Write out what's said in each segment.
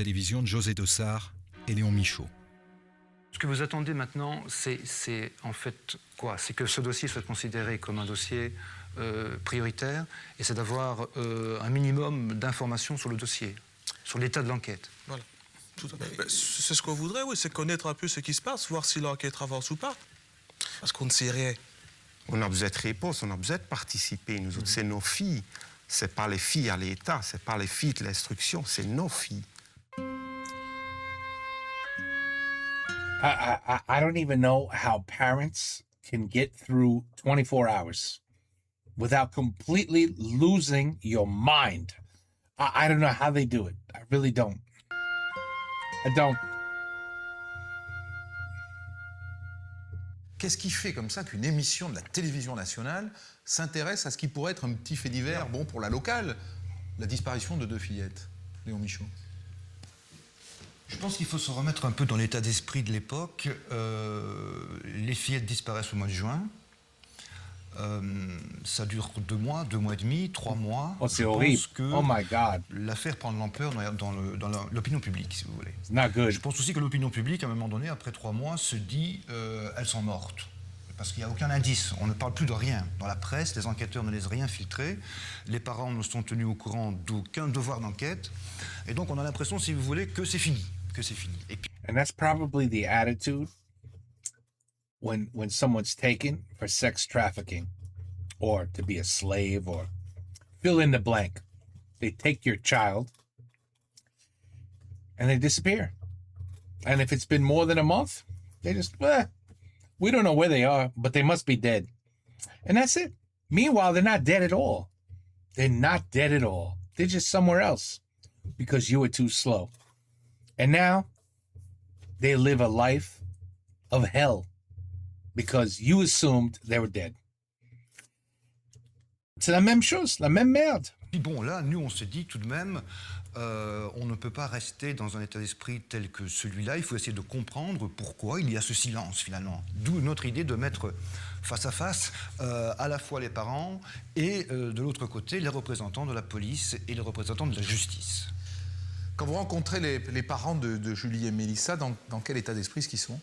Télévision de José Dossard et Léon Michaud. Ce que vous attendez maintenant, c'est en fait quoi? C'est que ce dossier soit considéré comme un dossier prioritaire, et c'est d'avoir un minimum d'informations sur le dossier, sur l'état de l'enquête. Voilà, tout à fait. C'est ce qu'on voudrait, oui, c'est connaître un peu ce qui se passe, voir si l'enquête avance ou pas. Parce qu'on ne sait rien. On a besoin de réponses, on a besoin de participer. Nous autres, c'est nos filles. C'est pas les filles à l'État, c'est pas les filles de l'instruction, c'est nos filles. I don't even know how parents can get through 24 hours without completely losing your mind. I don't know how they do it. I really don't. I don't. Qu'est-ce qui fait comme ça qu'une émission de la télévision nationale s'intéresse à ce qui pourrait être un petit fait divers, bon, pour la locale, la disparition de 2 fillettes? Léon Michaud. Je pense qu'il faut se remettre un peu dans l'état d'esprit de l'époque. Les fillettes disparaissent au mois de juin. Ça dure 2 mois, 2 mois et demi, 3 mois. Oh, c'est horrible. Oh my God. L'affaire prend de l'ampleur dans l'opinion publique, si vous voulez. It's not good. Je pense aussi que l'opinion publique, à un moment donné, après 3 mois, se dit elles sont mortes. Parce qu'il n'y a aucun indice. On ne parle plus de rien. Dans la presse, les enquêteurs ne laissent rien filtrer. Les parents ne sont tenus au courant d'aucun devoir d'enquête. Et donc, on a l'impression, si vous voulez, que c'est fini. Que c'est fini. Et puis... And that's probably the attitude when someone's taken for sex trafficking or to be a slave or fill in the blank. They take your child and they disappear. And if it's been more than a month, they just, we don't know where they are, but they must be dead. And that's it. Meanwhile, they're not dead at all. They're not dead at all. They're just somewhere else because you were too slow. And now they live a life of hell because you assumed they were dead. C'est la même chose, la même merde. Puis bon, là, nous, on se dit tout de même, on ne peut pas rester dans un état d'esprit tel que celui-là. Il faut essayer de comprendre pourquoi il y a ce silence, finalement. D'où notre idée de mettre face à face à la fois les parents et de l'autre côté les représentants de la police et les représentants de la justice. Quand vous rencontrez les parents de Julie et Mélissa, dans quel état d'esprit est-ce qu'ils sont?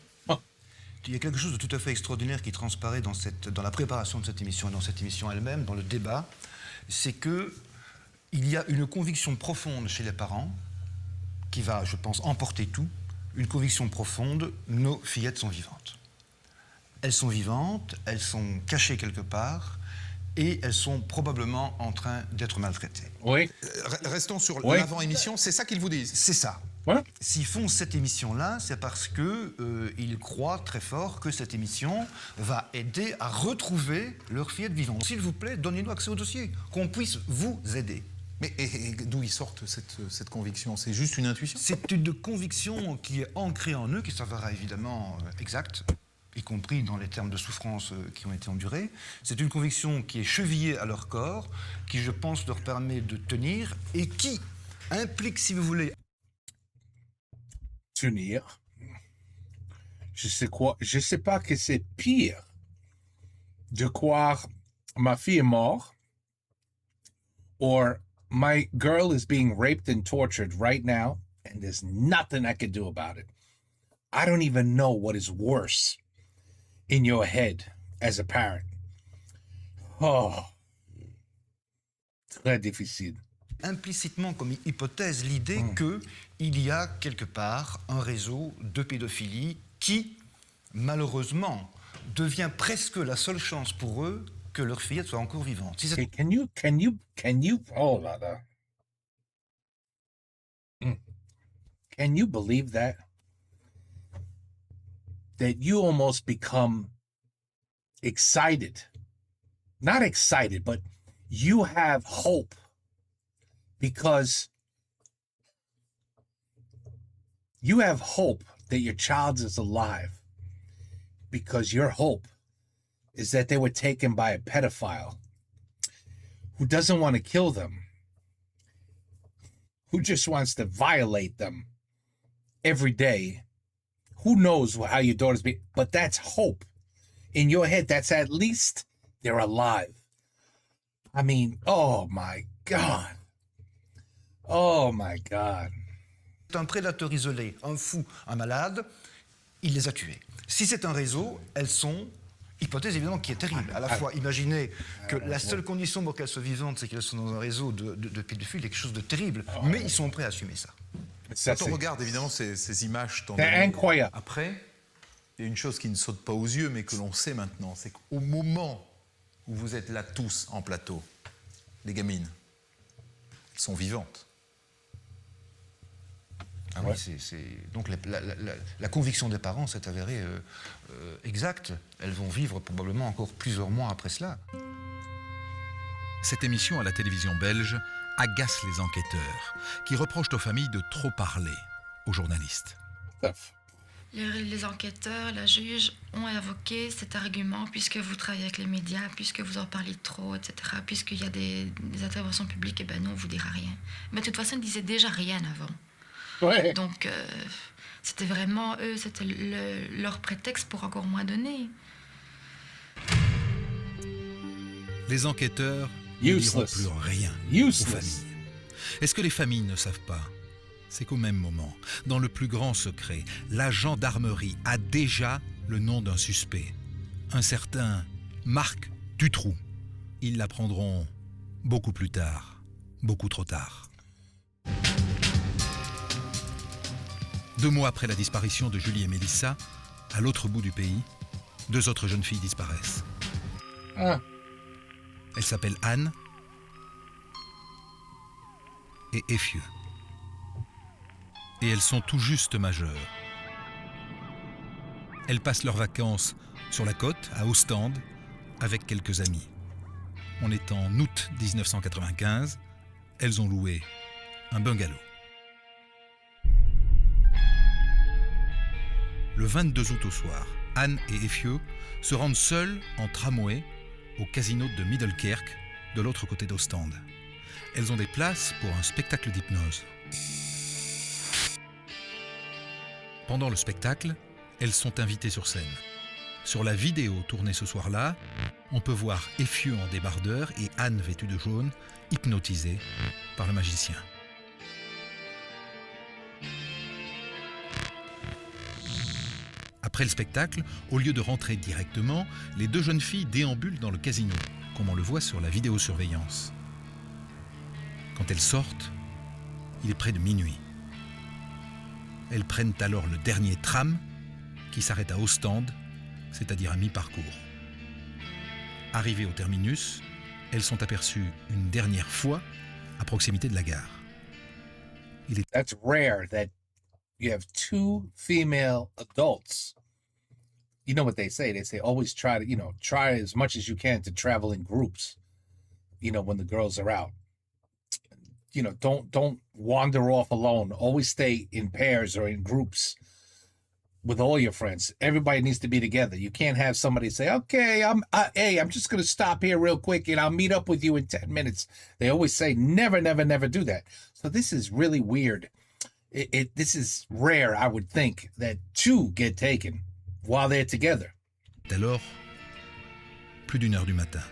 Il y a quelque chose de tout à fait extraordinaire qui transparaît dans la préparation de cette émission et dans cette émission elle-même, dans le débat, c'est que il y a une conviction profonde chez les parents qui va, je pense, emporter tout. Une conviction profonde, nos fillettes sont vivantes. Elles sont vivantes, elles sont cachées quelque part et elles sont probablement en train d'être maltraitées. Oui. Restons sur Oui. l'avant-émission, c'est ça qu'ils vous disent? C'est ça. Ouais. S'ils font cette émission-là, c'est parce qu'ils croient très fort que cette émission va aider à retrouver leurs fillettes vivantes. S'il vous plaît, donnez-nous accès au dossier, qu'on puisse vous aider. Mais et d'où ils sortent cette conviction? C'est juste une intuition? C'est une conviction qui est ancrée en eux, qui s'avérera évidemment exacte, y compris dans les termes de souffrance qui ont été endurés. C'est une conviction qui est chevillée à leur corps, qui, je pense, leur permet de tenir et qui implique, si vous voulez... Tenir. Je sais pas que c'est pire de croire ma fille est morte or my girl is being raped and tortured right now and there's nothing I can do about it. I don't even know what is worse in your head as a parent. Oh, très difficile. Implicitement comme hypothèse l'idée qu'il y a quelque part un réseau de pédophilie qui, malheureusement, devient presque la seule chance pour eux que leur fillette soit encore vivante. Si Okay, can you hold on. Can you believe that? That you almost become excited. Not excited, but you have hope because you have hope that your child is alive because your hope is that they were taken by a pedophile who doesn't want to kill them, who just wants to violate them every day. Who knows how your daughter's being, but that's hope. In your head, that's at least they're alive. I mean, oh my God. Oh my God. C'est un prédateur isolé, un fou, un malade, il les a tués. Si c'est un réseau, elles sont... Hypothèse évidemment qui est terrible. À la fois, imaginez que la seule condition pour qu'elles soient vivantes, c'est qu'elles sont dans un réseau de pédophiles, quelque chose de terrible. Mais ils sont prêts à assumer ça. Ça, Quand on regarde évidemment ces images c'est incroyable. après, il y a une chose qui ne saute pas aux yeux, mais que l'on sait maintenant, c'est qu'au moment où vous êtes là tous en plateau, les gamines, elles sont vivantes. Ah oui, donc la conviction des parents s'est avérée exacte. Elles vont vivre probablement encore plusieurs mois après cela. Cette émission à la télévision belge agace les enquêteurs, qui reprochent aux familles de trop parler aux journalistes. Les enquêteurs, la juge ont évoqué cet argument puisque vous travaillez avec les médias, puisque vous en parlez trop, etc. Puisqu'il y a des interventions publiques, et ben nous, on vous dira rien. Mais de toute façon, ils disaient déjà rien avant. Ouais. Donc, c'était vraiment, eux, c'était leur prétexte pour encore moins donner. Les enquêteurs ne diront Useless. plus rien aux Useless. familles. Est-ce que les familles ne savent pas? C'est qu'au même moment, dans le plus grand secret, la gendarmerie a déjà le nom d'un suspect. Un certain Marc Dutroux. Ils l'apprendront beaucoup plus tard, beaucoup trop tard. 2 mois après la disparition de Julie et Mélissa, à l'autre bout du pays, 2 autres jeunes filles disparaissent. Ah. Elles s'appellent Anne et Effieux. Et elles sont tout juste majeures. Elles passent leurs vacances sur la côte, à Ostende, avec quelques amis. On est en août 1995. Elles ont loué un bungalow. Le 22 août au soir, Anne et Effieux se rendent seules en tramway au casino de Middelkerk, de l'autre côté d'Ostende. Elles ont des places pour un spectacle d'hypnose. Pendant le spectacle, elles sont invitées sur scène. Sur la vidéo tournée ce soir-là, on peut voir Effieux en débardeur et Anne vêtue de jaune, hypnotisée par le magicien. Après le spectacle, au lieu de rentrer directement, les 2 jeunes filles déambulent dans le casino, comme on le voit sur la vidéosurveillance. Quand elles sortent, il est près de minuit. Elles prennent alors le dernier tram qui s'arrête à Ostende, c'est-à-dire à mi-parcours. Arrivées au terminus, elles sont aperçues une dernière fois à proximité de la gare. That's rare that you have 2 female adults. You know what they say? They say always try to, try as much as you can to travel in groups, when the girls are out. Don't wander off alone. Always stay in pairs or in groups with all your friends. Everybody needs to be together. You can't have somebody say, okay, I'm just going to stop here real quick and I'll meet up with you in 10 minutes. They always say never, never, never do that. So this is really weird. This is rare, I would think, that 2 get taken while they're together. Alors, plus d'1 heure du matin.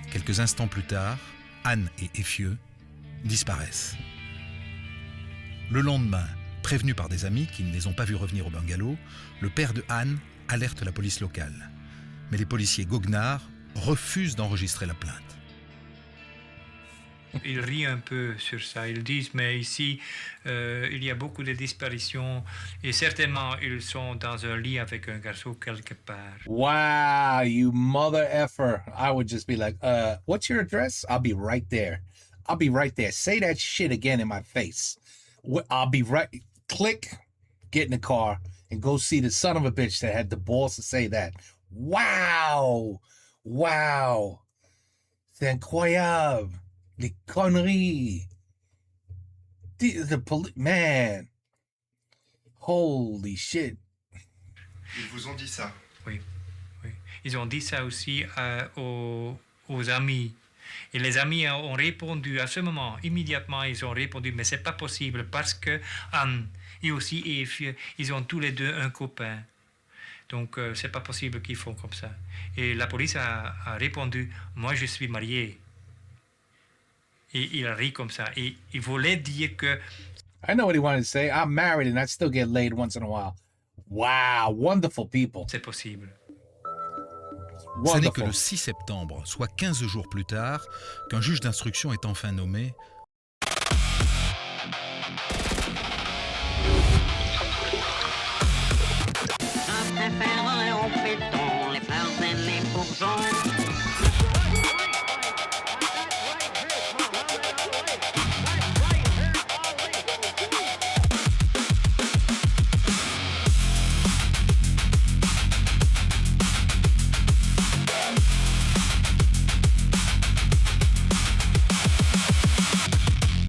Quelques instants plus tard, Anne et Effieux disparaissent. Le lendemain, prévenus par des amis qui ne les ont pas vus revenir au bungalow, le père de Anne alerte la police locale. Mais les policiers goguenards refusent d'enregistrer la plainte. Ils rient un peu sur ça. Ils disent, mais ici, il y a beaucoup de disparitions et certainement, ils sont dans un lit avec un garçon quelque part. Wow, you mother effer. I would just be like, what's your address? I'll be right there. I'll be right there. Say that shit again in my face. I'll be right. Click, get in the car, and go see the son of a bitch that had the balls to say that. Wow. Wow. C'est incroyable. Les conneries. Man. Holy shit. Ils vous ont dit ça? Oui, oui. Ils ont dit ça aussi aux amis. Et les amis ont répondu à ce moment, immédiatement, ils ont répondu, mais c'est pas possible parce que Anne et aussi Eve, ils ont tous les 2 un copain. Donc, c'est pas possible qu'ils font comme ça. Et la police a répondu, moi je suis marié. Et il rit comme ça. Et il voulait dire que I know what he wanted to say. I'm married and I still get laid once in a while. Wow, wonderful people. c'est possible. Ce n'est que Wonderful. le 6 septembre, soit 15 jours plus tard, qu'un juge d'instruction est enfin nommé